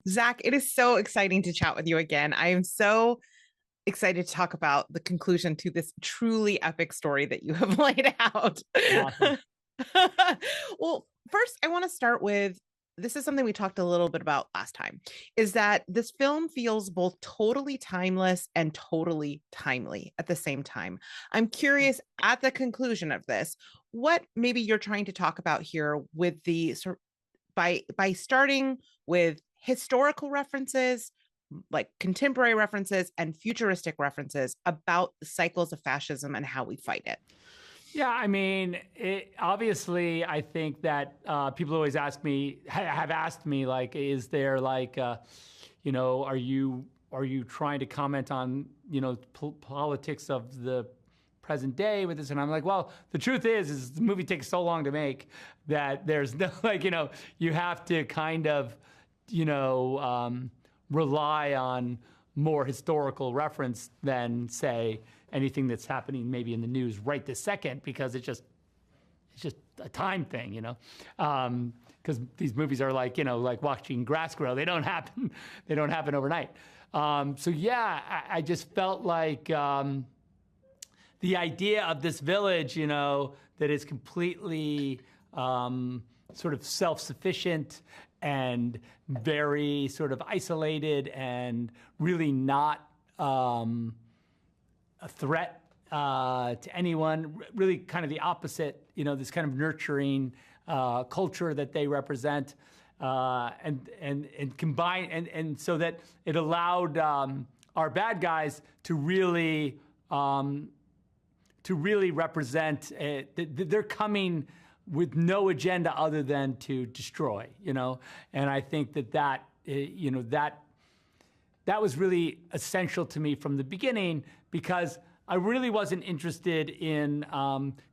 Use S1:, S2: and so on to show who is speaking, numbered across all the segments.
S1: Zach, it is so exciting to chat with you again. I am so excited to talk about the conclusion to this truly epic story that you have laid out.
S2: Awesome.
S1: Well, first, I want to start with this is something we talked a little bit about last time is that this film feels both totally timeless and totally timely at the same time. I'm curious at the conclusion of this, what maybe you're trying to talk about here with the sort by starting with historical references, like contemporary references and futuristic references about the cycles of fascism and how we fight it.
S2: Yeah, I mean, obviously, I think that people always ask me, have asked me, like, is there like, are you trying to comment on, politics of the present day with this? And I'm like, well, the truth is the movie takes so long to make that there's no, you have to kind of, rely on more historical reference than, say, anything that's happening maybe in the news right this second, because it's just a time thing, because these movies are like watching grass grow. They don't happen overnight. So yeah, I just felt like the idea of this village, that is completely sort of self-sufficient and very sort of isolated and really not a threat to anyone, really kind of the opposite, this kind of nurturing culture that they represent, and combine, and so that it allowed our bad guys to really represent, they're coming with no agenda other than to destroy, and I think that was really essential to me from the beginning, because I really wasn't interested in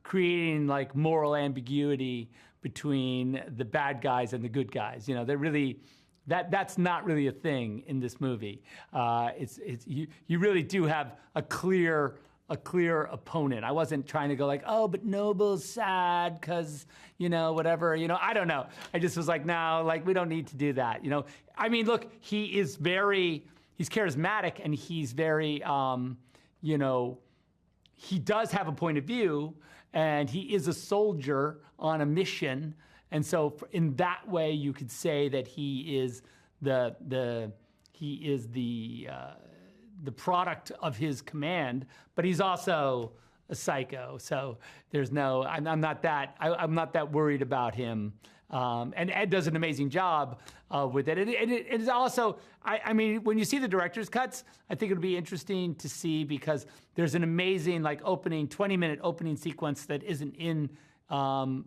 S2: creating like moral ambiguity between the bad guys and the good guys. They're really, that's not really a thing in this movie. You really do have a clear opponent. I wasn't trying to go like, oh, but Noble's sad because, whatever, I don't know. I just was like, no, like, we don't need to do that. I mean, look, he's charismatic, and he's very, he does have a point of view, and he is a soldier on a mission. And so in that way, you could say that he is the product of his command, but he's also a psycho. So there's no, I'm not that worried about him. And Ed does an amazing job with it. And it is also, I mean, when you see the director's cuts, I think it'll be interesting to see, because there's an amazing 20-minute opening sequence that isn't in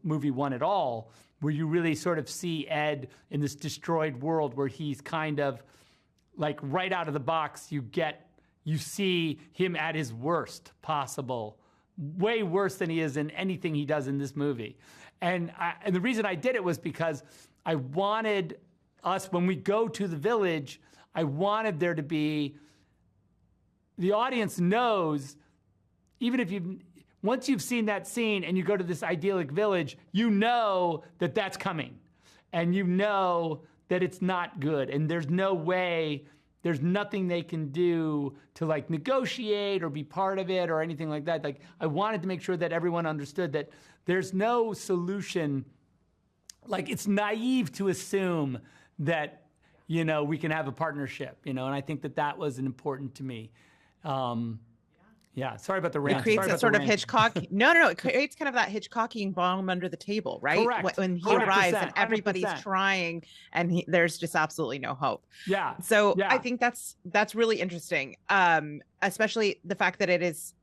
S2: movie one at all, where you really sort of see Ed in this destroyed world where he's kind of like right out of the box, you see him at his worst possible, way worse than he is in anything he does in this movie. And the reason I did it was because I wanted us, when we go to the village, I wanted there to be, the audience knows, even if once you've seen that scene and you go to this idyllic village, you know that that's coming. And you know that it's not good. And there's no way, there's nothing they can do to negotiate or be part of it or anything like that. I wanted to make sure that everyone understood that there's no solution. It's naive to assume that, we can have a partnership, and I think that was important to me. Yeah, sorry about the rant.
S1: It creates a sort of Hitchcock. No. It creates kind of that Hitchcockian bomb under the table, right?
S2: Correct.
S1: When he
S2: 100%,
S1: arrives and everybody's
S2: 100%.
S1: trying, and there's just absolutely no hope.
S2: Yeah.
S1: So
S2: yeah.
S1: I think that's really interesting, especially the fact that it is.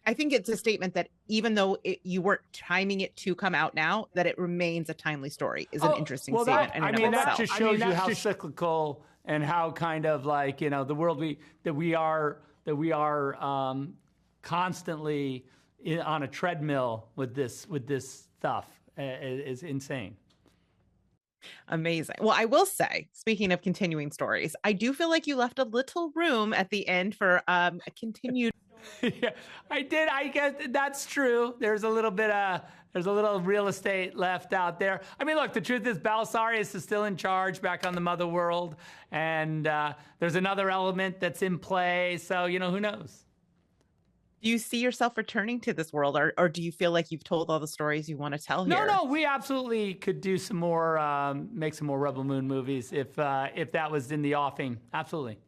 S1: I think it's a statement that even though you weren't timing it to come out now, that it remains a timely story is an interesting statement.
S2: That just shows you how cyclical and how kind of the world that we are constantly on a treadmill with this stuff is insane.
S1: Amazing. Well, I will say, speaking of continuing stories, I do feel like you left a little room at the end for a continued.
S2: Yeah, I did. I guess that's true. There's a little bit of There's a little real estate left out there. I mean, look, the truth is Belisarius is still in charge back on the Mother World, and there's another element that's in play. So, who knows?
S1: Do you see yourself returning to this world, or do you feel like you've told all the stories you want to tell here?
S2: No, we absolutely could do some more, make some more Rebel Moon movies if that was in the offing. Absolutely.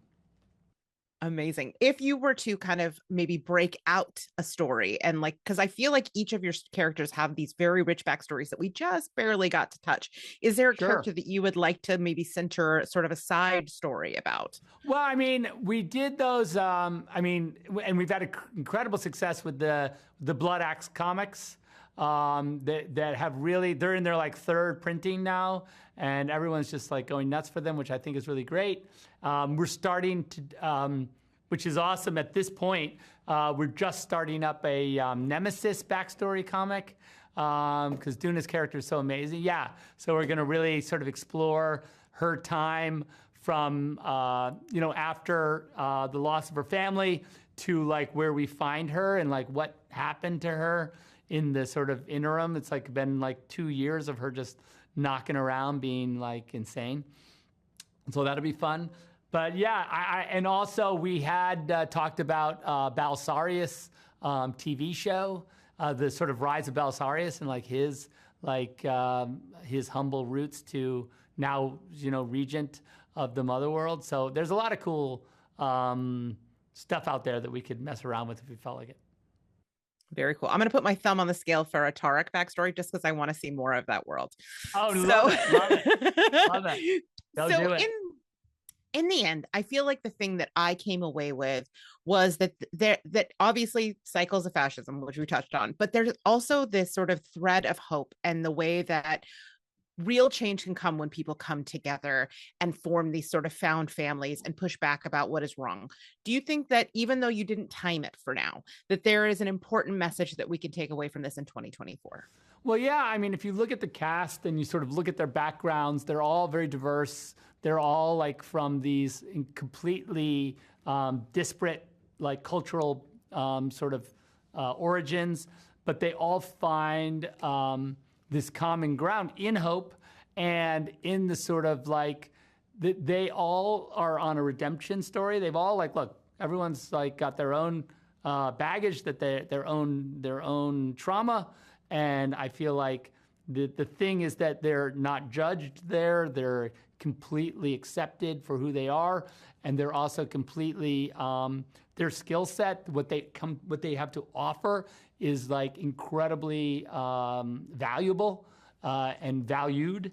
S1: Amazing. If you were to kind of maybe break out a story and because I feel like each of your characters have these very rich backstories that we just barely got to touch. Is there a character that you would like to maybe center sort of a side story about?
S2: Well, I mean, we did those, and we've had incredible success with the Blood Axe comics that have really, they're in their third printing now, and everyone's just going nuts for them, which I think is really great. We're starting to, which is awesome at this point, we're just starting up a Nemesis backstory comic because Duna's character is so amazing. Yeah, so we're going to really sort of explore her time from, after the loss of her family to where we find her and what happened to her in the sort of interim. It's been 2 years of her just knocking around being insane. So that'll be fun. But yeah, and also we had talked about Belisarius TV show, the sort of rise of Belisarius and his humble roots to now, regent of the Mother World. So there's a lot of cool stuff out there that we could mess around with if we felt like it.
S1: Very cool. I'm going to put my thumb on the scale for a Tarek backstory just because I want to see more of that world.
S2: Oh, love it. Love it. They'll do it.
S1: In the end, I feel like the thing that I came away with was that obviously cycles of fascism, which we touched on, but there's also this sort of thread of hope and the way that real change can come when people come together and form these sort of found families and push back about what is wrong. Do you think that even though you didn't time it for now, that there is an important message that we can take away from this in 2024?
S2: Well, yeah. I mean, if you look at the cast and you sort of look at their backgrounds, they're all very diverse. They're all from these completely disparate cultural sort of origins, but they all find this common ground in hope and in the sort of they all are on a redemption story. They've all look, everyone's got their own baggage, that their own trauma, and I feel like the thing is that they're not judged there. They're completely accepted for who they are, and they're also completely their skill set, what they have to offer is incredibly valuable and valued.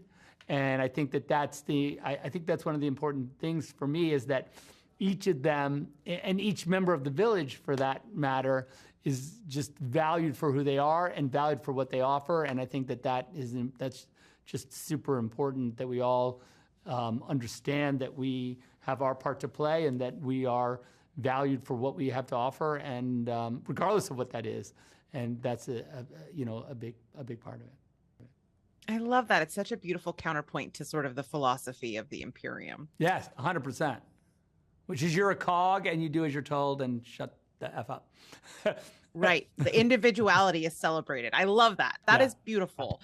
S2: And I think that's I think that's one of the important things for me, is that each of them and each member of the village, for that matter, is just valued for who they are and valued for what they offer. And I think that's just super important, that we all understand that we have our part to play and that we are valued for what we have to offer, and regardless of what that is. And that's a big part of it.
S1: I love that. It's such a beautiful counterpoint to sort of the philosophy of the Imperium.
S2: Yes, 100%. Which is, you're a cog and you do as you're told and shut the F up.
S1: Right. The individuality is celebrated. I love that. That is beautiful.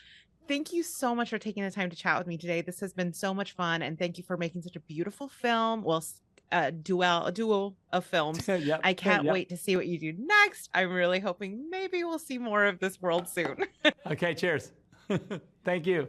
S1: Thank you so much for taking the time to chat with me today. This has been so much fun. And thank you for making such a beautiful film. Well, a duo of films. Yep. I can't wait to see what you do next. I'm really hoping maybe we'll see more of this world soon.
S2: Okay, cheers. Thank you.